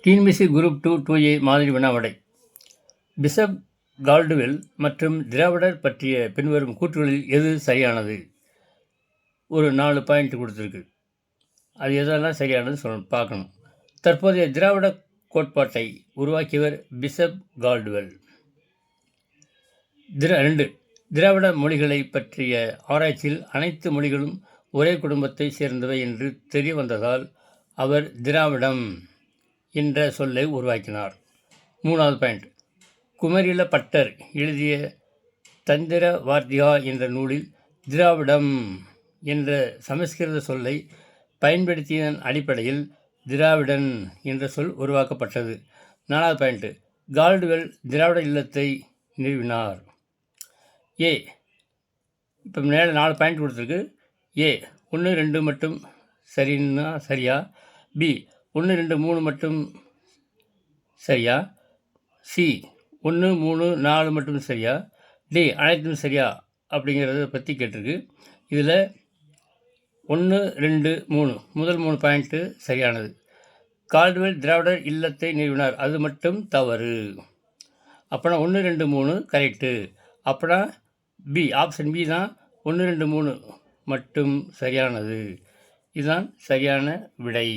TNPSC group 2 மாதிரி வினாவிடை. Bishop Caldwell மற்றும் திராவிடர் பற்றிய பின்வரும் கூற்றுகளில் எது சரியானது? ஒரு 4 பாயிண்ட் கொடுத்துருக்கு. அது எதெல்லாம் சரியானது பார்க்கணும். தற்போதைய திராவிட கோட்பாட்டை உருவாக்கியவர் பிஷப் கால்டுவெல். 2. திராவிட மொழிகளை பற்றிய ஆராய்ச்சியில் அனைத்து மொழிகளும் ஒரே குடும்பத்தை சேர்ந்தவை என்று தெரிய வந்ததால் அவர் திராவிடம் என்ற சொல்லை உருவாக்கினார். 3வது பாயிண்ட், குமரில பட்டர் எழுதிய தந்திர வார்த்திகா என்ற நூலில் திராவிடம் என்ற சமஸ்கிருத சொல்லை பயன்படுத்தியதன் அடிப்படையில் திராவிடன் என்ற சொல் உருவாக்கப்பட்டது. 4வது பாயிண்ட், கால்டுவெல் திராவிட இல்லத்தை நிறுவினார். ஏ, இப்போ மேலே 4 பாயிண்ட் கொடுத்துருக்கு. ஏ 1, 2 மட்டும் சரின்னா சரியா? பி 1, 2, 3 மட்டும் சரியா? சி 1, 3, 4 மட்டும் சரியா? டி அனைத்தும் சரியா? அப்படிங்கிறத பற்றி கேட்டிருக்கு. இதில் 1, 2, 3 முதல் 3 பாயிண்ட்டு சரியானது. கால்டுவெல் திராவிடர் இல்லத்தை நிறுவினார், அது மட்டும் தவறு. அப்போனா 1, 2, 3 கரெக்டு. அப்போனா பி, ஆப்ஷன் பி தான் 1, 2, 3 மட்டும் சரியானது. இதுதான் சரியான விடை.